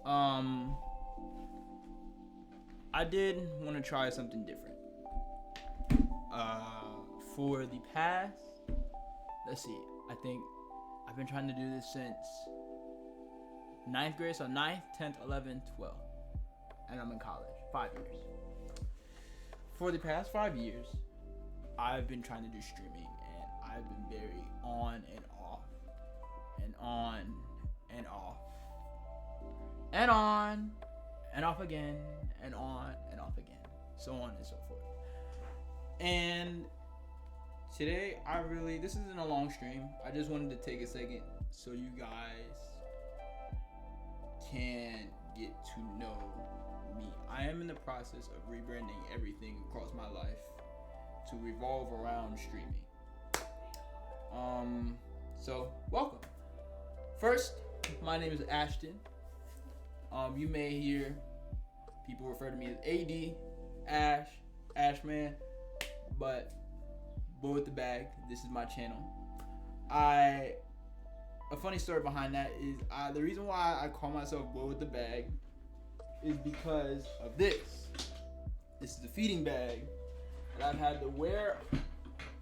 Um, I did want to try something different. For the past, let's see, I think I've been trying to do this since ninth grade, so ninth, 10th, 11th, 12th, and I'm in college. 5 years. For the past 5 years, I've been trying to do streaming, and I've been very on and off, and on and off, and on and off again, and on and off again, so on and so forth. And today, this isn't a long stream. I just wanted to take a second so you guys can get to know me. I am in the process of rebranding everything across my life to revolve around streaming. So welcome. First, my name is Ashton. You may hear people refer to me as AD, Ash, Ashman, but BoyWithThe Bag, this is my channel. A funny story behind that is the reason why I call myself BoyWithThe Bag is because of this. This is the feeding bag that I've had to wear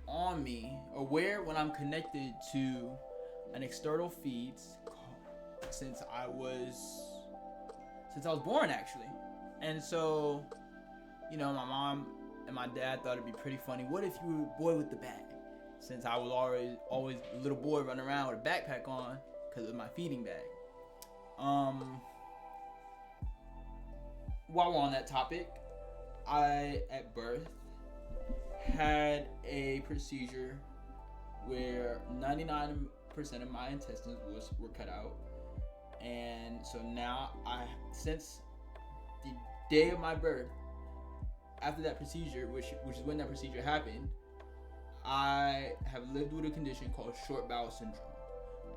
on me, or wear when I'm connected to an external feeds since I was born, actually. And so, my mom and my dad thought it'd be pretty funny. What if you were BoyWithThe Bag? Since I was always a little boy running around with a backpack on because of my feeding bag. While we're on that topic, I, at birth, had a procedure where 99% of my intestines were cut out. And so now, since the day of my birth, after that procedure, which is when that procedure happened, I have lived with a condition called short bowel syndrome,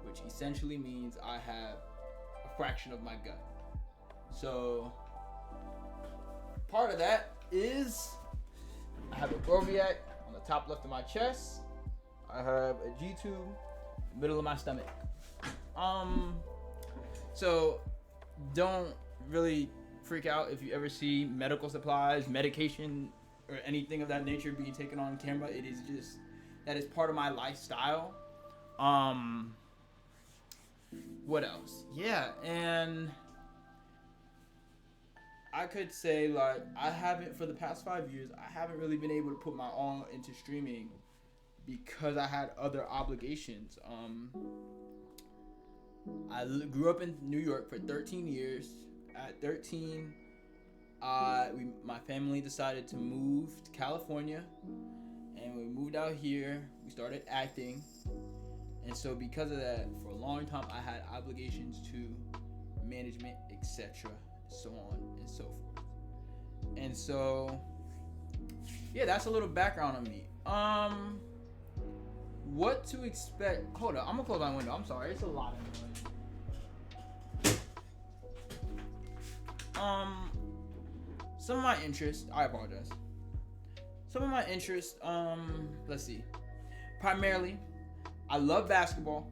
which essentially means I have a fraction of my gut. So part of that is I have a Broviac on the top left of my chest. I have a G-tube in the middle of my stomach. So don't really freak out if you ever see medical supplies, medication, or anything of that nature being taken on camera. It is just that is part of my lifestyle. What else? Yeah, and I could say, like, for the past 5 years, I haven't really been able to put my all into streaming because I had other obligations. I grew up in New York for 13 years. At 13, my family decided to move to California, and we moved out here. We started acting, and so because of that, for a long time, I had obligations to management, etc., so on and so forth. And so, yeah, that's a little background on me. What to expect? Hold up, I'm gonna close my window. I'm sorry, it's a lot of noise. Some of my interests, I apologize. Some of my interests, let's see. Primarily, I love basketball.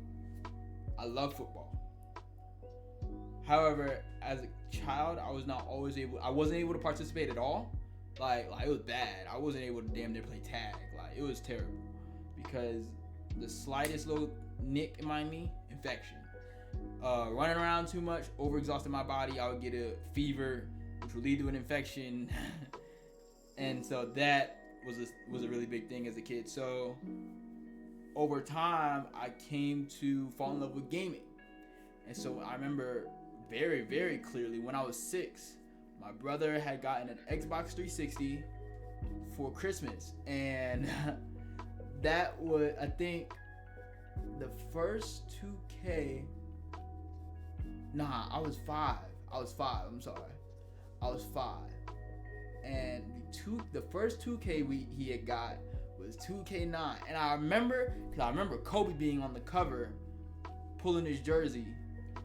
I love football. However, as a child, I wasn't able to participate at all. Like it was bad. I wasn't able to damn near play tag. Like, it was terrible. Because the slightest little nick in my knee, infection. Running around too much, overexhausting my body, I would get a fever, which would lead to an infection. And so that was a really big thing as a kid. So over time, I came to fall in love with gaming. And so I remember very, very clearly when I was 6, my brother had gotten an Xbox 360 for Christmas. And that was, I think, the first 2K. Nah, I was 5. I'm sorry. I was 5. And the first 2K he had got was 2K9. And I remember Kobe being on the cover, pulling his jersey.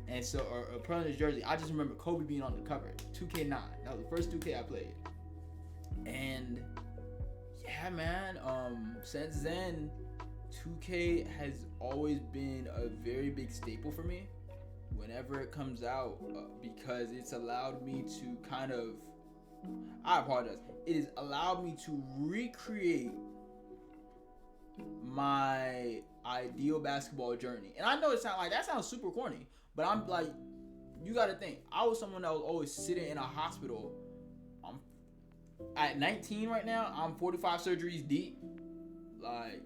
And so, or pulling his jersey. I just remember Kobe being on the cover. 2K9. That was the first 2K I played. And yeah, man. Since then, 2K has always been a very big staple for me. whenever it comes out, because it's allowed me to kind of, I apologize, it has allowed me to recreate my ideal basketball journey. And I know that sounds super corny, but I'm like, you gotta think, I was someone that was always sitting in a hospital. I'm at 19 right now, I'm 45 surgeries deep. Like,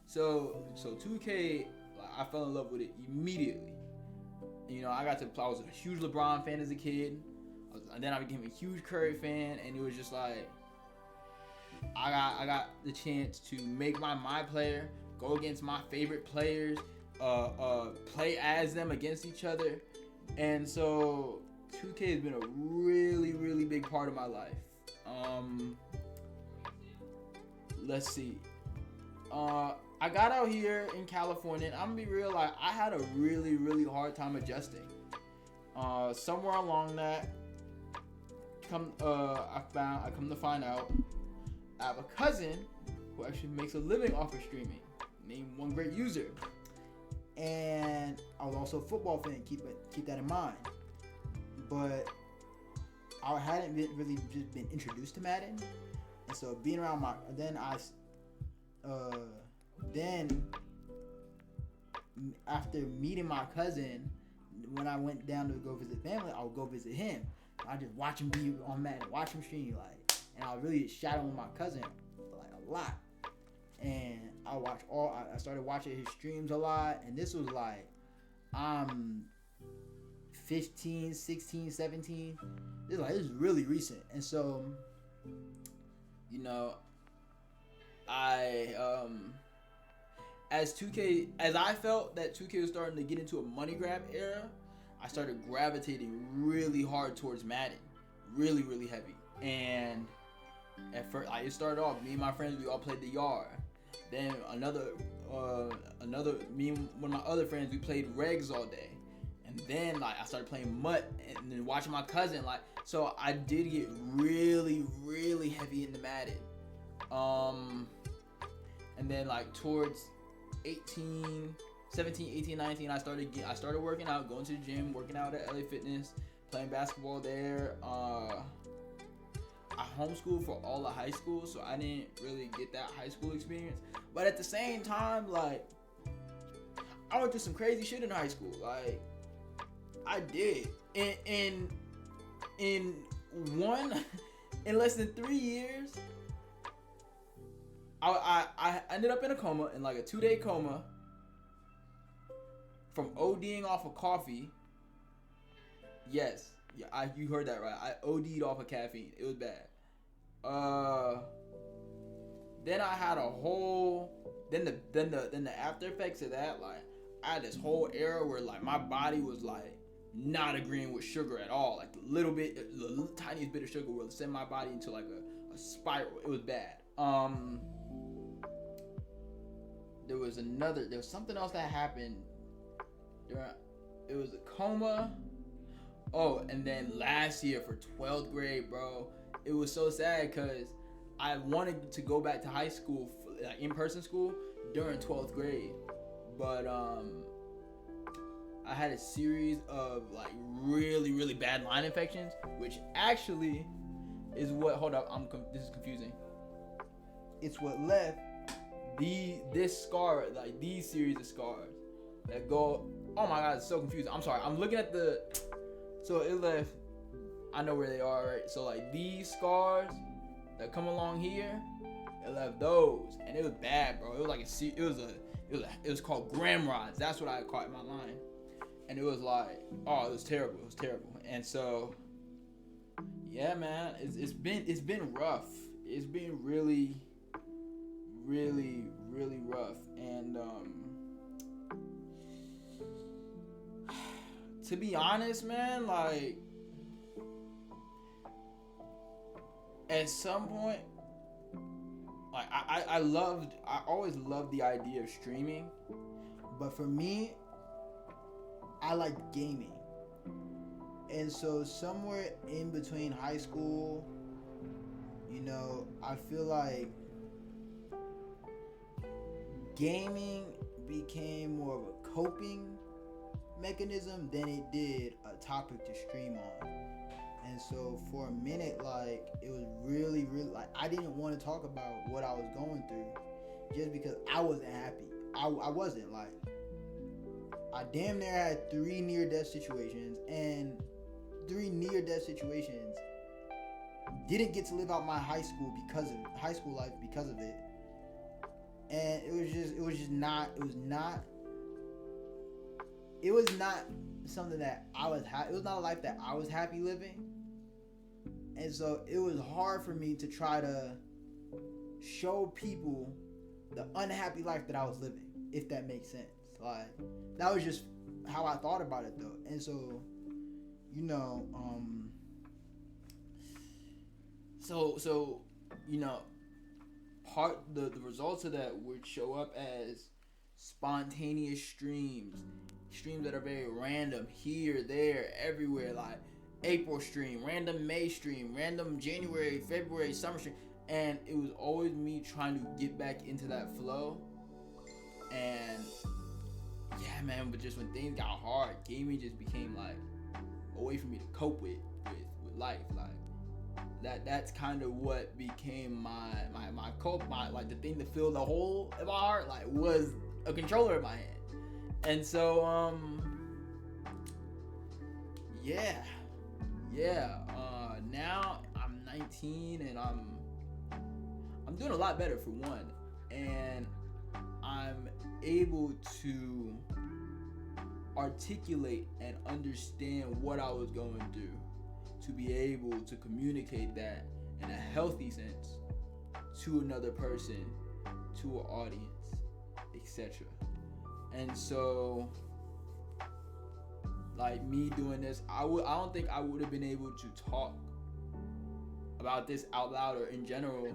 so 2K, like, I fell in love with it immediately. You know, I was a huge LeBron fan as a kid, and then I became a huge Curry fan, and it was just like, I got the chance to make my player, go against my favorite players, play as them against each other, and so 2K has been a really, really big part of my life. Let's see. I got out here in California, and I'm gonna be real, like, I had a really, really hard time adjusting. Somewhere along that, I come to find out, I have a cousin who actually makes a living off of streaming, named One Great User. And I was also a football fan, keep that in mind. But I hadn't really just been introduced to Madden, and so being around then after meeting my cousin, when I went down to go visit family, I would go visit him. I just watch him be on Madden, watch him stream, like, and I was really shadowing my cousin like a lot. And I started watching his streams a lot, and this was like, I'm 15, 16, 17. This is really recent. And so, you know, as I felt that 2K was starting to get into a money grab era, I started gravitating really hard towards Madden, really, really heavy. And at first, it started off, me and my friends, we all played the yard. Then me and one of my other friends, we played regs all day. And then, like, I started playing Mutt, and then watching my cousin, like, so I did get really, really heavy into Madden. And then, like, towards 17, 18, 19, I started working out, going to the gym, working out at LA Fitness, playing basketball there. I homeschooled for all of high school, so I didn't really get that high school experience. But at the same time, like, I went through some crazy shit in high school. Like, I did. In less than 3 years, I ended up in a coma, in like a 2-day coma, from ODing off of coffee. Yes, yeah, you heard that right. I OD'd off of caffeine. It was bad. Then I had a whole. Then the after effects of that, like, I had this whole era where, like, my body was like not agreeing with sugar at all. Like, the tiniest bit of sugar will send my body into like a spiral. It was bad. There was something else that happened. It was a coma. Oh, and then last year for 12th grade, bro, it was so sad because I wanted to go back to high school, like in-person school, during 12th grade. But I had a series of, like, really, really bad line infections, which actually is what, hold up, this is confusing. It's what left this scar, like, these series of scars that go, oh my God, it's so confusing. I'm sorry, I'm looking at so it left, I know where they are, right? So, like, these scars that come along here, it left those, and it was bad, bro. It was like it was called gram rods. That's what I caught in my line, and it was like, oh, it was terrible. It was terrible. And so, yeah, man, it's been rough. It's been really, really, really rough. And to be honest, man, like, at some point, like, I always loved the idea of streaming, but for me, I like gaming. And so somewhere in between high school, you know, I feel like gaming became more of a coping mechanism than it did a topic to stream on. And so for a minute, like, it was really, really, like, I didn't want to talk about what I was going through just because I wasn't happy. I wasn't, like, I damn near had 3 near-death situations, and 3 near-death situations didn't get to live out my high school life because of it. And it was not something that I was happy. It was not a life that I was happy living. And so it was hard for me to try to show people the unhappy life that I was living, if that makes sense. Like, that was just how I thought about it, though. And so, you know, you know, the results of that would show up as spontaneous streams that are very random, here, there, everywhere, like April stream, random May stream, random January, February, summer stream. And it was always me trying to get back into that flow. And yeah, man, but just when things got hard, gaming just became like a way for me to cope with life. Like that's kind of what became my cope, like the thing to fill the hole in my heart, like, was a controller in my hand. And so now I'm 19 and I'm doing a lot better, for one, and I'm able to articulate and understand what I was going through, to be able to communicate that in a healthy sense to another person, to an audience, etc. And so, like, me doing this, I don't think I would have been able to talk about this out loud or in general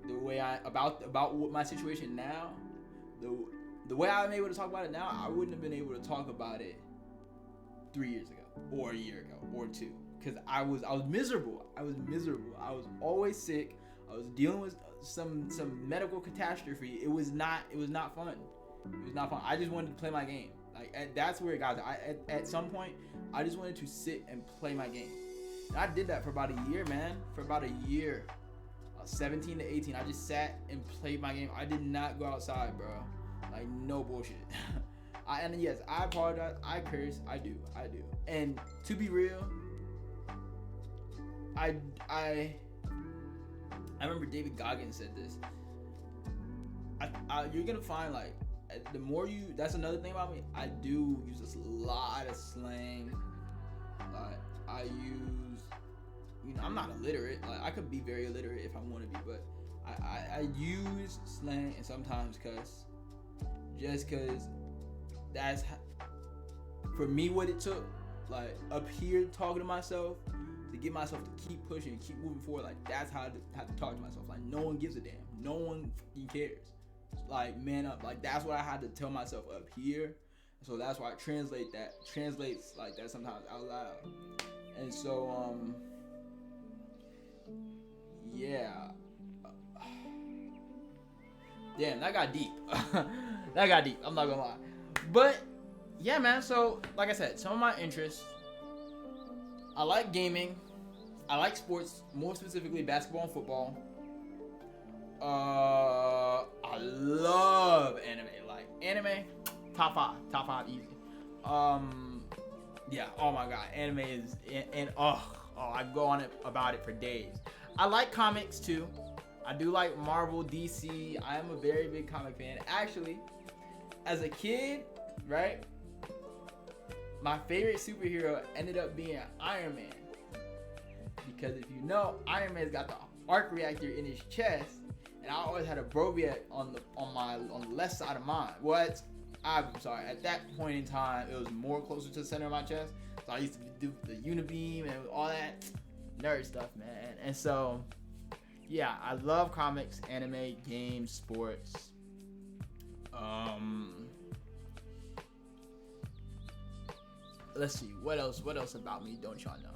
the way about what my situation now, the way I'm able to talk about it now. I wouldn't have been able to talk about it 3 years ago, or a year ago, or 2, because I was miserable. I was always sick. I was dealing with some medical catastrophe. It was not fun. I just wanted to play my game. Like, that's where it got to. At some point, I just wanted to sit and play my game. And I did that for about a year, man. For about a year. 17 to 18, I just sat and played my game. I did not go outside, bro. Like, no bullshit. And yes, I apologize. I curse. I do. And to be real, I remember David Goggins said this. You're gonna find, like, the more you, that's another thing about me, I do use a lot of slang. Like, I use, I'm not illiterate. Like, I could be very illiterate if I want to be, but I use slang and sometimes cuss, just because that's for me what it took. Like, up here talking to myself to get myself to keep pushing, keep moving forward. Like, that's how I have to talk to myself. Like, no one gives a damn. No one fucking cares. Like, man up. Like, that's what I had to tell myself up here. So that's why I translates like that sometimes out loud. And so yeah. Damn, that got deep. I'm not gonna lie. But yeah, man, so like I said, some of my interests, I like gaming, I like sports, more specifically basketball and football. I love anime. Like, anime, top five easy. Yeah, oh my god, anime is, and I go on it about it for days. I like comics too. I do like Marvel, DC. I am a very big comic fan. Actually, as a kid, right, my favorite superhero ended up being Iron Man. Because if you know, Iron Man's got the arc reactor in his chest, and I always had a Broviac on the left side of mine. I'm sorry, at that point in time, it was more closer to the center of my chest. So I used to do the unibeam and all that nerd stuff, man. And so, yeah, I love comics, anime, games, sports. Let's see, what else about me don't y'all know?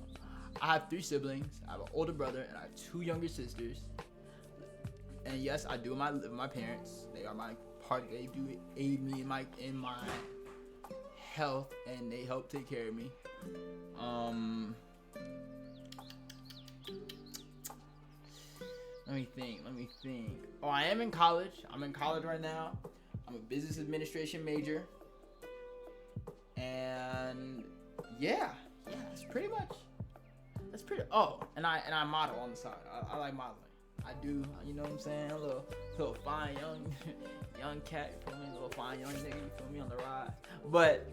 I have 3 siblings. I have an older brother and I have 2 younger sisters. And yes, I do live with my parents. They are my part. They do aid me in my health, and they help take care of me. Let me think. Oh, I am in college. I'm in college right now. I'm a business administration major. And yeah, that's pretty. Oh, and I model on the side. I like modeling. I do, you know what I'm saying? A little fine young cat, you feel me? A little fine young nigga, you feel me, on the ride. But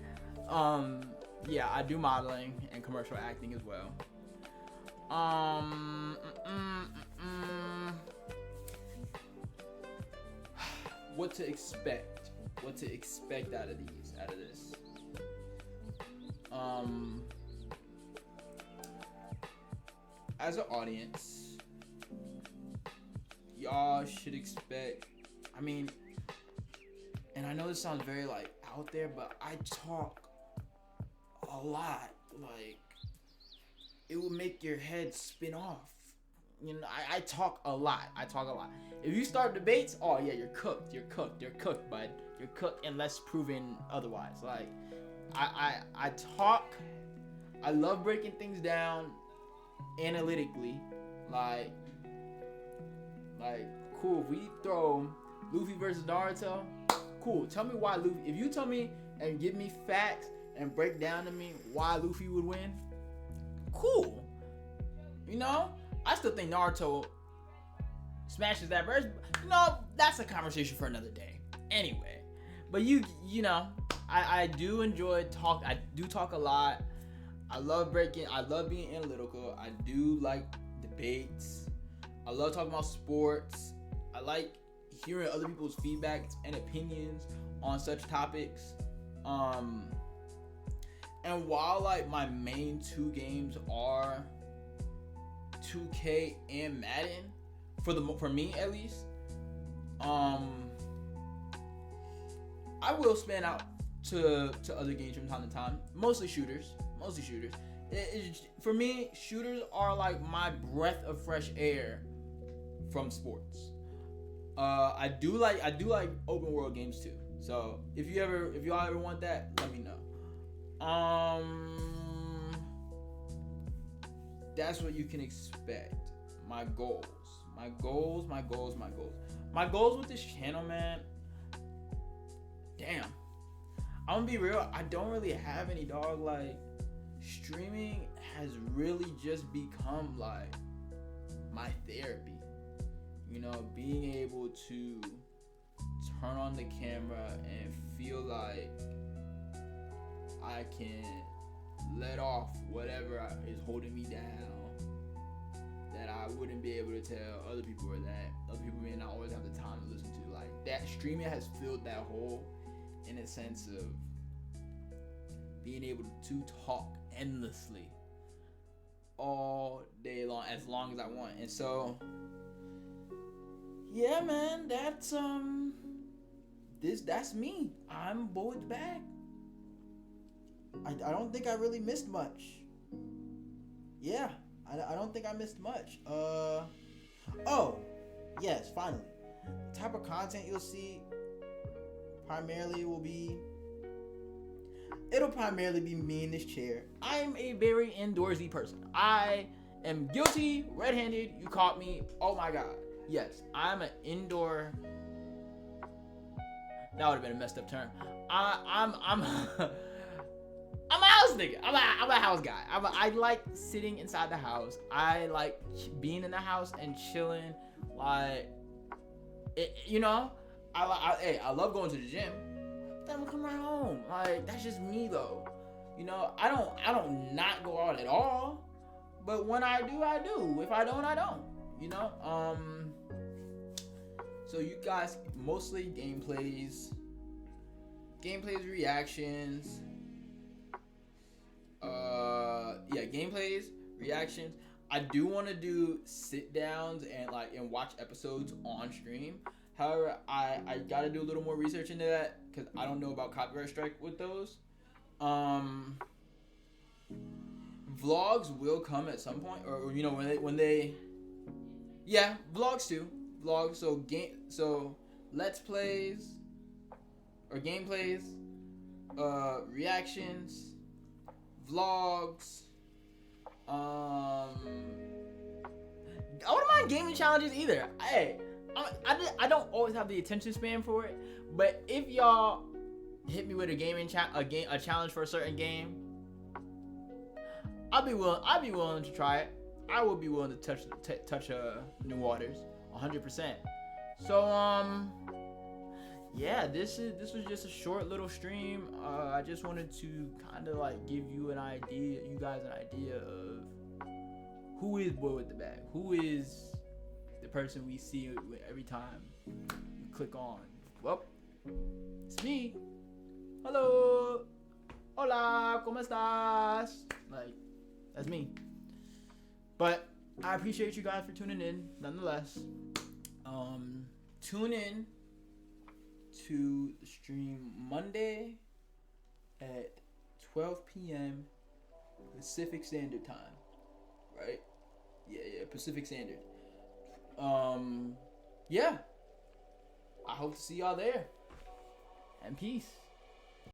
yeah, I do modeling and commercial acting as well. What to expect out of this. As an audience, y'all should expect, I mean, and I know this sounds very like out there, but I talk a lot. Like, it will make your head spin off. You know, I talk a lot. If you start debates, oh yeah, you're cooked, bud. You're cooked unless proven otherwise. Like, I talk. I love breaking things down analytically. Like, cool. If we throw Luffy versus Naruto, cool. Tell me why Luffy. If you tell me and give me facts and break down to me why Luffy would win, cool. You know, I still think Naruto smashes that verse. You know, that's a conversation for another day. Anyway, but you know, I do enjoy talk. I do talk a lot. I love being analytical. I do like debates. I love talking about sports. I like hearing other people's feedback and opinions on such topics. And while like my main two games are 2K and Madden, for me at least, I will span out to other games from time to time. Mostly shooters. For me, shooters are like my breath of fresh air from sports. I do like open world games too. So if y'all ever want that, let me know. That's what you can expect. My goals with this channel, man. Damn, I'm gonna be real. I don't really have any, dog. Like, streaming has really just become like my therapy. You know, being able to turn on the camera and feel like I can let off whatever is holding me down that I wouldn't be able to tell other people, or that other people may not always have the time to listen to. Like, that streaming has filled that hole in a sense of being able to talk endlessly all day long, as long as I want. And so, yeah, man, that's me. I'm BoyWithThe Bag. I don't think I really missed much. Yeah, I don't think I missed much. Oh, yes, finally. The type of content you'll see it'll primarily be me in this chair. I'm a very indoorsy person. I am guilty, red-handed. You caught me. Oh my God. Yes, I'm an indoor. That would have been a messed up term. I'm a house nigga. I'm a house guy. I like sitting inside the house. I like being in the house and chilling. Like, you know, I love going to the gym. Then I'm come right home. Like, that's just me though. You know, I don't not go out at all. But when I do, I do. If I don't, I don't. You know. So you guys, mostly gameplays, reactions. Gameplays, reactions. I do want to do sit downs and watch episodes on stream. However, I gotta do a little more research into that because I don't know about copyright strike with those. Vlogs will come at some point, or you know, when they vlogs too. So let's plays or gameplays. reactions, vlogs. I wouldn't mind gaming challenges either. Hey, I don't always have the attention span for it, but if y'all hit me with a challenge for a certain game, I'll be willing to try it. I will be willing to touch new waters, 100%. So yeah, this was just a short little stream. I just wanted to kind of like give you guys an idea of who is Boy with the Bag, who is the person we see every time you click on. Well, it's me. Hello, hola, ¿cómo estás? Like, that's me. But I appreciate you guys for tuning in, nonetheless. Tune in to the stream Monday at 12 p.m. Pacific Standard Time, right? Yeah, Pacific Standard. Yeah. I hope to see y'all there. And peace.